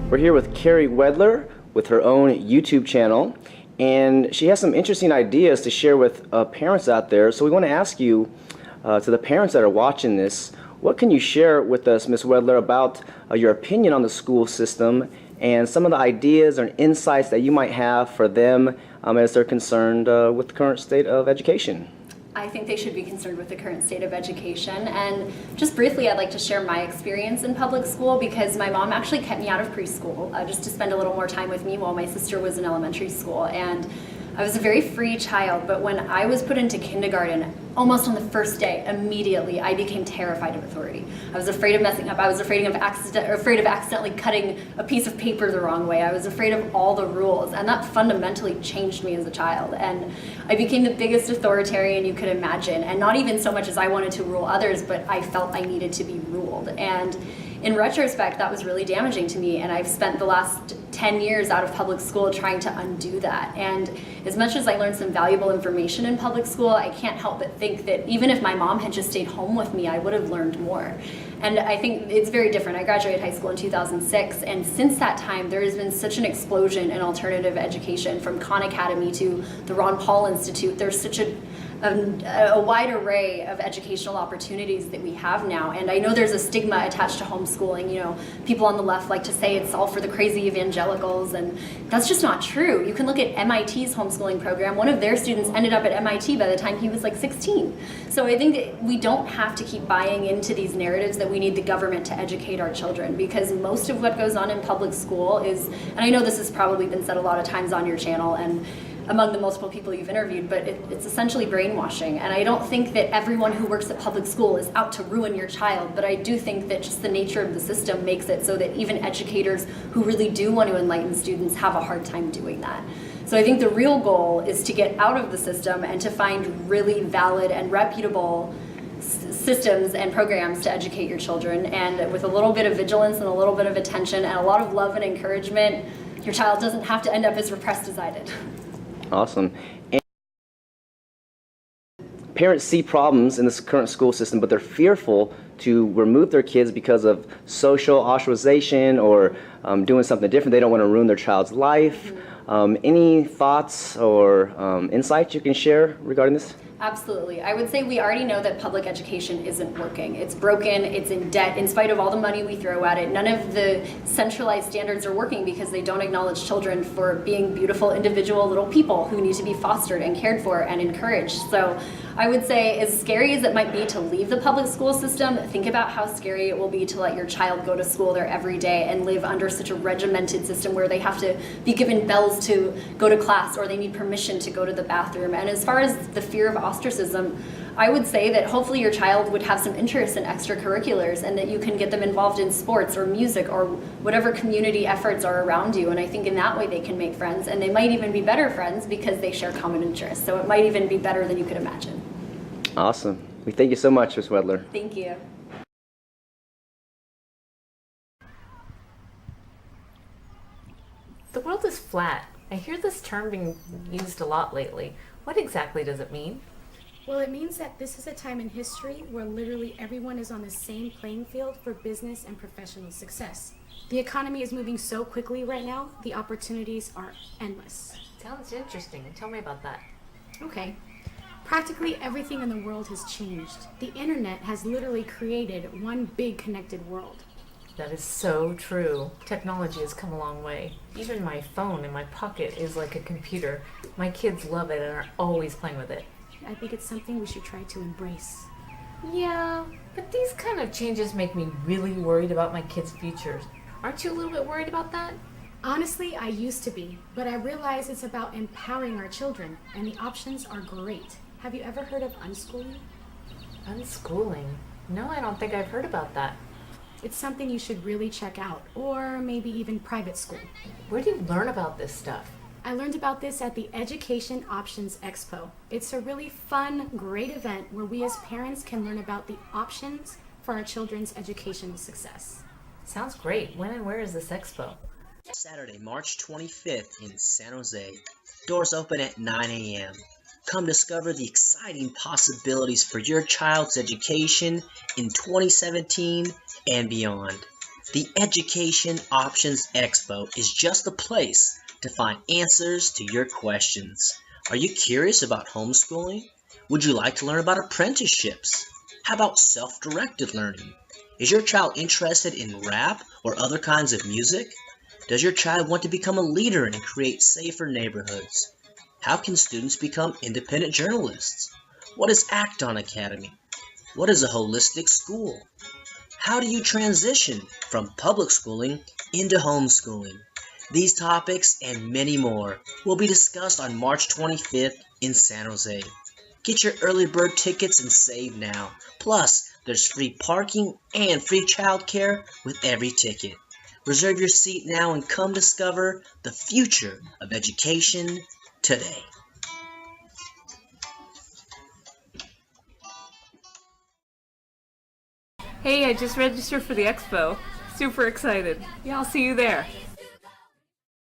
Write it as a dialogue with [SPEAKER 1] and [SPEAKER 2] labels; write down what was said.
[SPEAKER 1] We're here with Carey Wedler with her own YouTube channel, and she has some interesting ideas to share with parents out there. So we want to ask you, to the parents that are watching this, what can you share with us, Ms. Wedler, about your opinion on the school system and some of the ideas or insights that you might have for them as they're concerned with the current state of education?
[SPEAKER 2] I think they should be concerned with the current state of education. And just briefly, I'd like to share my experience in public school because my mom actually kept me out of preschool just to spend a little more time with me while my sister was in elementary school. And I was a very free child, but when I was put into kindergarten, almost on the first day, immediately, I became terrified of authority. I was afraid of messing up. I was afraid of accidentally cutting a piece of paper the wrong way. I was afraid of all the rules, and that fundamentally changed me as a child. And I became the biggest authoritarian you could imagine, and not even so much as I wanted to rule others, but I felt I needed to be ruled. And in retrospect, that was really damaging to me, and I've spent the last 10 years out of public school trying to undo that. And as much as I learned some valuable information in public school, I can't help but think that even if my mom had just stayed home with me, I would have learned more. And I think it's very different. I graduated high school in 2006, and since that time, there has been such an explosion in alternative education, from Khan Academy to the Ron Paul Institute. There's such a wide array of educational opportunities that we have now. And I know there's a stigma attached to homeschooling. You know, people on the left like to say it's all for the crazy evangelicals, and that's just not true. You can look at MIT's homeschooling program. One of their students ended up at MIT by the time he was like 16. So I think that we don't have to keep buying into these narratives that we need the government to educate our children, because most of what goes on in public school is, and I know this has probably been said a lot of times on your channel and among the multiple people you've interviewed, but it's essentially brainwashing. And I don't think that everyone who works at public school is out to ruin your child, but I do think that just the nature of the system makes it so that even educators who really do want to enlighten students have a hard time doing that. So I think the real goal is to get out of the system and to find really valid and reputable systems and programs to educate your children. And with a little bit of vigilance and a little bit of attention and a lot of love and encouragement, your child doesn't have to end up as repressed as I did.
[SPEAKER 1] Awesome. And parents see problems in this current school system, but they're fearful to remove their kids because of social ostracization or doing something different. They don't want to ruin their child's life. Any thoughts or insights you can share regarding this?
[SPEAKER 2] Absolutely. I would say we already know that public education isn't working. It's broken, it's in debt. In spite of all the money we throw at it, none of the centralized standards are working because they don't acknowledge children for being beautiful individual little people who need to be fostered and cared for and encouraged. So I would say, as scary as it might be to leave the public school system, think about how scary it will be to let your child go to school there every day and live under such a regimented system where they have to be given bells to go to class or they need permission to go to the bathroom. And as far as the fear of ostracism, I would say that hopefully your child would have some interest in extracurriculars and that you can get them involved in sports or music or whatever community efforts are around you. And I think in that way they can make friends, and they might even be better friends because they share common interests. So it might even be better than you could imagine.
[SPEAKER 1] Awesome. We thank you so much, Ms. Wedler.
[SPEAKER 2] Thank you.
[SPEAKER 3] The world is flat. I hear this term being used a lot lately. What exactly does it mean?
[SPEAKER 4] Well, it means that this is a time in history where literally everyone is on the same playing field for business and professional success. The economy is moving so quickly right now, the opportunities are endless.
[SPEAKER 3] Sounds interesting. Tell me about that.
[SPEAKER 4] Okay. Practically everything in the world has changed. The internet has literally created one big connected world.
[SPEAKER 3] That is so true. Technology has come a long way. Even my phone in my pocket is like a computer. My kids love it and are always playing with it.
[SPEAKER 4] I think it's something we should try to embrace.
[SPEAKER 3] Yeah, but these kind of changes make me really worried about my kids' futures. Aren't you a little bit worried about that?
[SPEAKER 4] Honestly, I used to be, but I realize it's about empowering our children, and the options are great. Have you ever heard of unschooling?
[SPEAKER 3] Unschooling? No, I don't think I've heard about that.
[SPEAKER 4] It's something you should really check out, or maybe even private school.
[SPEAKER 3] Where do you learn about this stuff?
[SPEAKER 4] I learned about this at the Education Options Expo. It's a really fun, great event where we as parents can learn about the options for our children's educational success.
[SPEAKER 3] Sounds great. When and where is this expo?
[SPEAKER 5] Saturday, March 25th in San Jose. Doors open at 9 a.m. Come discover the exciting possibilities for your child's education in 2017 and beyond. The Education Options Expo is just a place to find answers to your questions. Are you curious about homeschooling? Would you like to learn about apprenticeships? How about self-directed learning? Is your child interested in rap or other kinds of music? Does your child want to become a leader and create safer neighborhoods? How can students become independent journalists? What is Acton Academy? What is a holistic school? How do you transition from public schooling into homeschooling? These topics and many more will be discussed on March 25th in San Jose. Get your early bird tickets and save now. Plus, there's free parking and free childcare with every ticket. Reserve your seat now and come discover the future of education today.
[SPEAKER 3] Hey, I just registered for the expo. Super excited. Yeah, I'll see you there.